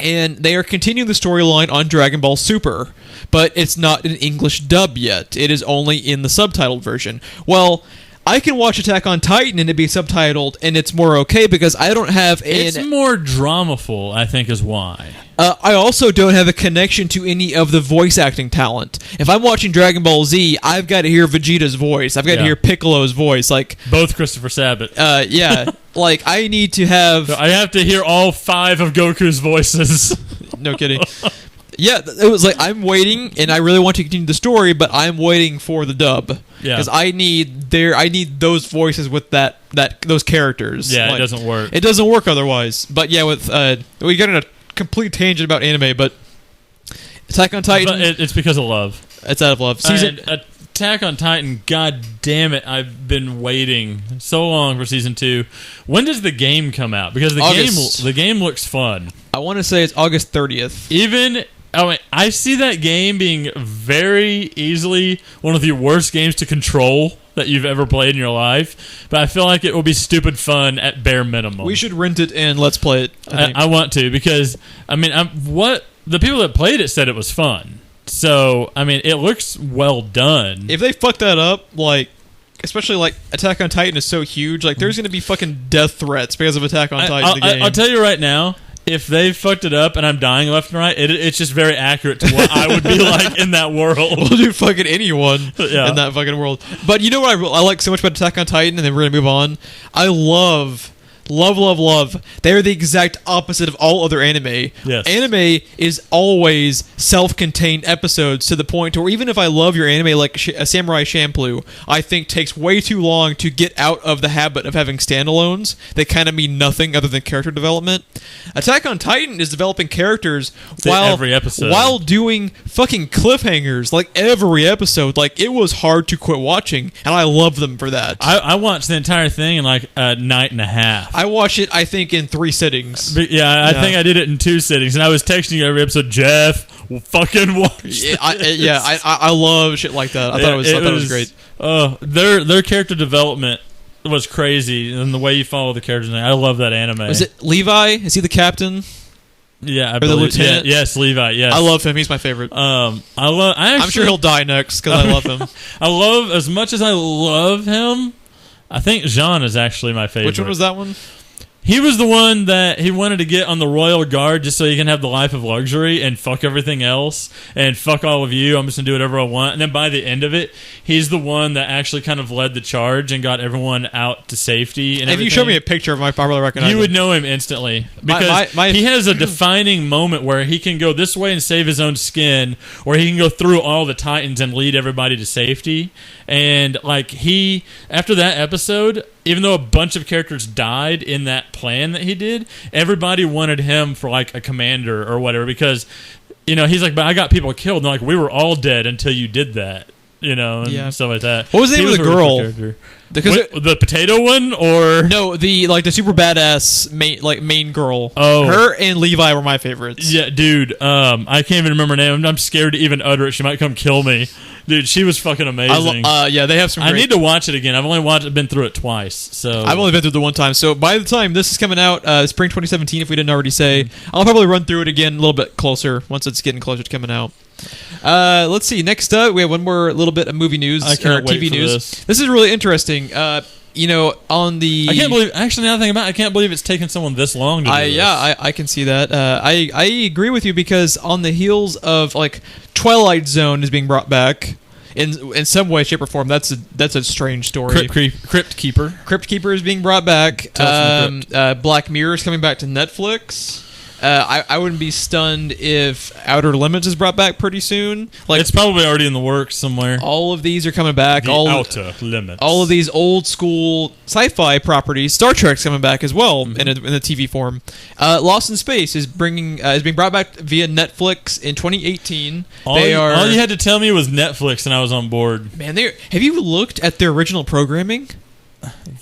And they are continuing the storyline on Dragon Ball Super, but it's not an English dub yet. It is only in the subtitled version. Well, I can watch Attack on Titan and it be subtitled, and it's more okay because I don't have It's more dramaful, I think, is why. I also don't have a connection to any of the voice acting talent. If I'm watching Dragon Ball Z, I've got to hear Vegeta's voice. I've got to hear Piccolo's voice. Like both Christopher Sabat. Yeah. Like, I need to have... I have to hear all 5 of Goku's voices. No kidding. Yeah, it was like, I'm waiting, and I really want to continue the story, but I'm waiting for the dub. Yeah. Because I need those voices with those characters. Yeah, like, it doesn't work. It doesn't work otherwise. But yeah, with we got in a complete tangent about anime, but Attack on Titan... It's because of love. It's out of love. Attack on Titan, god damn it, I've been waiting so long for season 2. When does the game come out? Because the game looks fun. I want to say it's August 30th. I see that game being very easily one of the worst games to control that you've ever played in your life, but I feel like it will be stupid fun at bare minimum. We should rent it and let's play it. I want to, because the people that played it said it was fun. So, I mean, it looks well done. If they fuck that up, like, especially like Attack on Titan is so huge, like there's going to be fucking death threats because of Attack on Titan. The game. I'll tell you right now, if they fucked it up and I'm dying left and right, it's just very accurate to what I would be like in that world. We'll do fucking anyone in that fucking world. But you know what I like so much about Attack on Titan, and then we're going to move on? I love. They're the exact opposite of all other anime. Yes. Anime is always self-contained episodes to the point where even if I love your anime like Samurai Champloo, I think takes way too long to get out of the habit of having standalones that kind of mean nothing other than character development. Attack on Titan is developing characters every episode while doing fucking cliffhangers like every episode. Like, it was hard to quit watching, and I love them for that. I watched the entire thing in like a night and a half. I watched it, I think, in 3 sittings. But I think I did it in 2 sittings, and I was texting you every episode, Jeff, fucking watch this. I love shit like that. I thought it was great. Their character development was crazy, and the way you follow the characters. I love that anime. Is it Levi? Is he the captain? Yeah, or the lieutenant? Yes, Levi. Yes, I love him. He's my favorite. I'm sure he'll die next because I love him. As much as I love him, I think Jean is actually my favorite. Which one was that one? He was the one that he wanted to get on the Royal Guard just so he can have the life of luxury and fuck everything else and fuck all of you. I'm just going to do whatever I want. And then by the end of it, he's the one that actually kind of led the charge and got everyone out to safety. And if you show me a picture of him, I probably recognize him. You would know him instantly. Because he has a defining moment where he can go this way and save his own skin, or he can go through all the Titans and lead everybody to safety. And like after that episode, even though a bunch of characters died in that plan that he did, everybody wanted him for like a commander or whatever, because he's like, but I got people killed. And they're like, we were all dead until you did that. And stuff like that. What was the name of the girl? The potato one, or no, the super badass main girl. Oh, her and Levi were my favorites. Yeah, dude. I can't even remember her name. I'm scared to even utter it. She might come kill me, dude. She was fucking amazing. Yeah, they have some. I need to watch it again. I've only been through it twice, so I've only been through the one time. So by the time this is coming out, spring 2017, if we didn't already say, I'll probably run through it again a little bit closer once it's getting closer to coming out. Let's see. Next up, we have one more little bit of movie news or TV news. This is really interesting. On the I can't believe. Actually, now thinking about it, I can't believe it's taken someone this long to do this. Yeah, I can see that. I agree with you because on the heels of Twilight Zone is being brought back in some way, shape, or form. That's a strange story. Crypt Keeper is being brought back. Black Mirror is coming back to Netflix. I wouldn't be stunned if Outer Limits is brought back pretty soon. It's probably already in the works somewhere. All of these are coming back. Outer Limits. All of these old school sci-fi properties. Star Trek's coming back as well in the TV form. Lost in Space is being brought back via Netflix in 2018. All you had to tell me was Netflix, and I was on board. Man, have you looked at their original programming?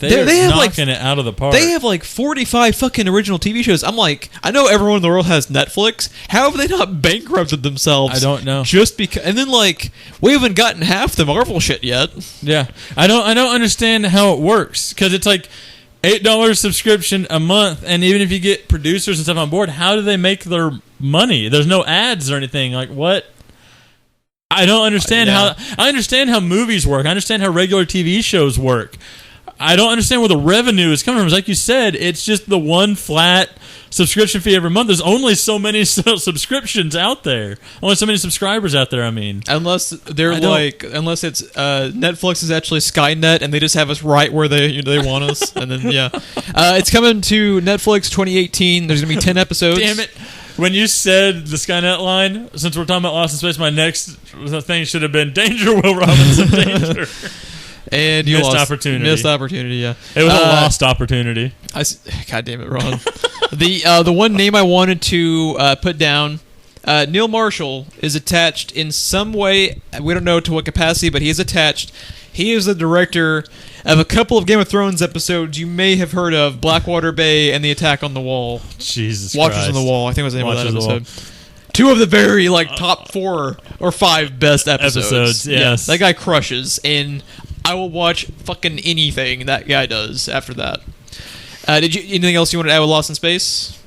They're knocking it out of the park. They have 45 fucking original TV shows. I'm like, I know everyone in the world has Netflix. How have they not bankrupted themselves? I don't know. Just because, and then we haven't gotten half the Marvel shit yet. Yeah, I don't understand how it works because it's $8 subscription a month, and even if you get producers and stuff on board, how do they make their money? There's no ads or anything. What? I don't understand how. I understand how movies work. I understand how regular TV shows work. I don't understand where the revenue is coming from. Like you said, it's just the one flat subscription fee every month. There's only so many subscriptions out there. Only so many subscribers out there, Unless they're unless it's Netflix is actually Skynet and they just have us right where they want us. And then, it's coming to Netflix 2018. There's going to be 10 episodes. Damn it. When you said the Skynet line, since we're talking about Lost in Space, my next thing should have been Danger, Will Robinson, Danger. And you missed opportunity. Missed opportunity, yeah. It was a lost opportunity. God damn it, Ron. The one name I wanted to put down, Neil Marshall is attached in some way. We don't know to what capacity, but he is attached. He is the director of a couple of Game of Thrones episodes you may have heard of, Blackwater Bay and The Attack on the Wall. Jesus Watchers Christ. on the Wall, I think was the name of that episode. Two of the very top 4 or 5 best episodes. Yes. Yeah, that guy crushes, and I will watch fucking anything that guy does after that. Anything else you want to add with Lost in Space?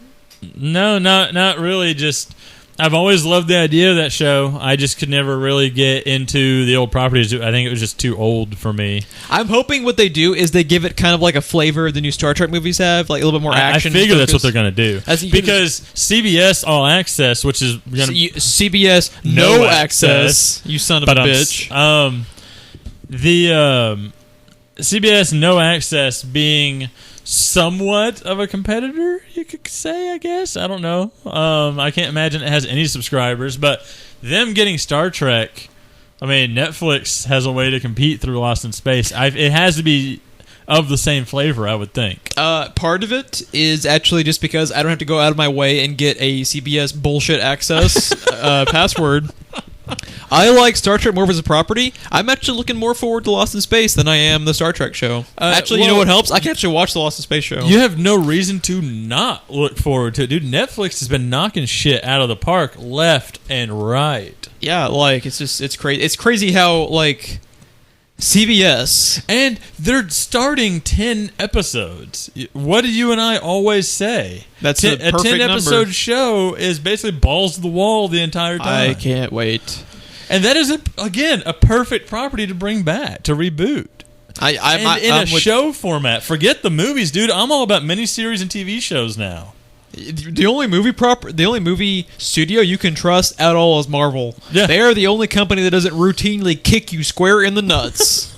No, not really. Just I've always loved the idea of that show. I just could never really get into the old properties. I think it was just too old for me. I'm hoping what they do is they give it kind of a flavor the new Star Trek movies have, a little bit more action. I figure that's what they're going to do. Because CBS All Access, which is CBS No Access, you son of a bitch. The CBS No Access being somewhat of a competitor, you could say, I guess. I don't know. I can't imagine it has any subscribers, but them getting Star Trek, Netflix has a way to compete through Lost in Space. It has to be of the same flavor, I would think. Part of it is actually just because I don't have to go out of my way and get a CBS bullshit access password. I like Star Trek more as a property. I'm actually looking more forward to Lost in Space than I am the Star Trek show. You know what helps? I can actually watch the Lost in Space show. You have no reason to not look forward to it, dude. Netflix has been knocking shit out of the park left and right. Yeah, it's crazy. It's crazy how CBS and they're starting 10 episodes. What do you and I always say? That's a 10-episode show is basically balls to the wall the entire time. I can't wait. And that is a perfect property to bring back, to reboot. I'm show format. Forget the movies, dude. I'm all about miniseries and TV shows now. The only movie studio you can trust at all is Marvel. Yeah. They are the only company that doesn't routinely kick you square in the nuts.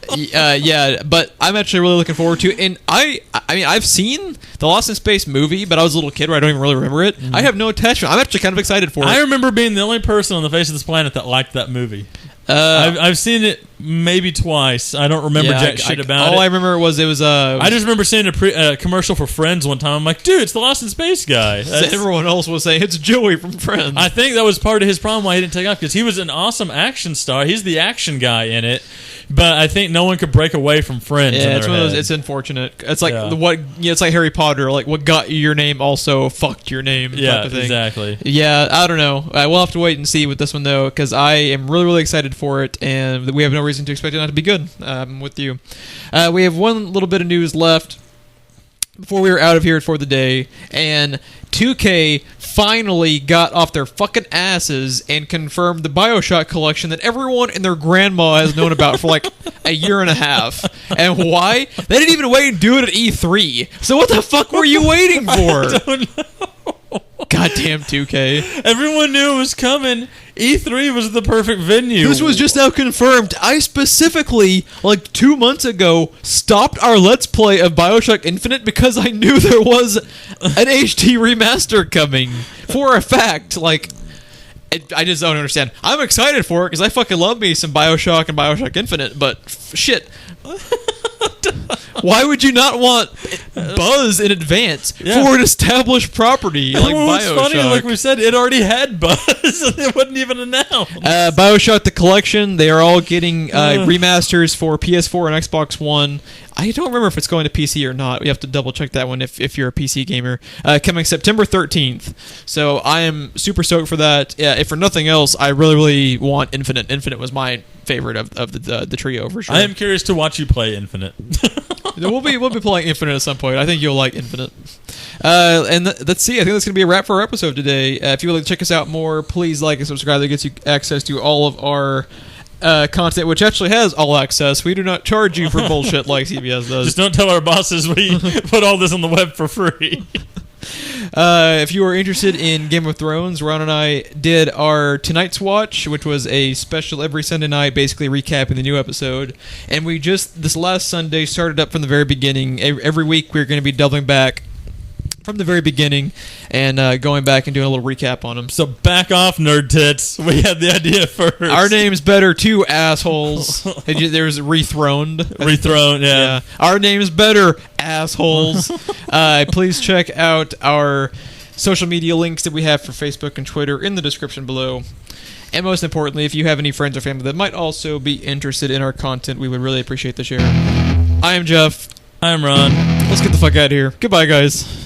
But I'm actually really looking forward to it. And I've seen the Lost in Space movie, but I was a little kid where I don't even really remember it. Mm-hmm. I have no attachment. I'm actually kind of excited for it. I remember being the only person on the face of this planet that liked that movie. I've seen it maybe twice. I don't remember jack shit about it. All I remember was it was I just remember seeing a commercial for Friends one time. I'm like, dude, it's the Lost in Space guy. Everyone else was saying it's Joey from Friends. I think that was part of his problem why he didn't take off, because he was an awesome action star. He's the action guy in it, but I think no one could break away from Friends. Yeah, it's one of those. It's unfortunate. It's like it's like Harry Potter. Like what got you your name also fucked your name. Yeah, type of thing. exactly. Yeah, I don't know. We'll have to wait and see with this one though, because I am really, really excited for it, and we have no reason to expect it not to be good. With you, we have one little bit of news left before we were out of here for the day, and 2K finally got off their fucking asses and confirmed the BioShock collection that everyone and their grandma has known about for like a year and a half. And why? They didn't even wait and do it at E3. So what the fuck were you waiting for? I don't know. Goddamn 2K. Everyone knew it was coming. E3 was the perfect venue. This was just now confirmed. I specifically, like 2 months ago, stopped our Let's Play of BioShock Infinite because I knew there was an HD remaster coming. For a fact, like, I just don't understand. I'm excited for it because I fucking love me some BioShock and BioShock Infinite, but shit. Why would you not want buzz in advance for an established property like well, BioShock? What's funny, like we said, it already had buzz and it wasn't even announced. BioShock the Collection, they are all getting remasters for PS4 and Xbox One. I don't remember if it's going to PC or not. We have to double check that one if you're a PC gamer. Coming September 13th. So I am super stoked for that. If for nothing else, I really, really want Infinite. Infinite was my favorite of the trio for sure. I am curious to watch you play Infinite. We'll be playing Infinite at some point. I think you'll like Infinite. And let's see. I think that's going to be a wrap for our episode today. If you would like to check us out more, please like and subscribe. That gets you access to all of our content, which actually has all access. We do not charge you for bullshit like CBS does. Just don't tell our bosses we put all this on the web for free. If you are interested in Game of Thrones, Ron and I did our Tonight's Watch, which was a special every Sunday night, basically recapping the new episode. And we just, this last Sunday, started up from the very beginning. Every week we're going to be doubling back from the very beginning and going back and doing a little recap on them. So back off, nerd tits. We had the idea first. Our name's better too, assholes. There's rethroned. Rethroned, yeah. Our name's better, assholes. Please check out our social media links that we have for Facebook and Twitter in the description below. And most importantly, if you have any friends or family that might also be interested in our content, we would really appreciate the share. I am Jeff. I am Ron. Let's get the fuck out of here. Goodbye, guys.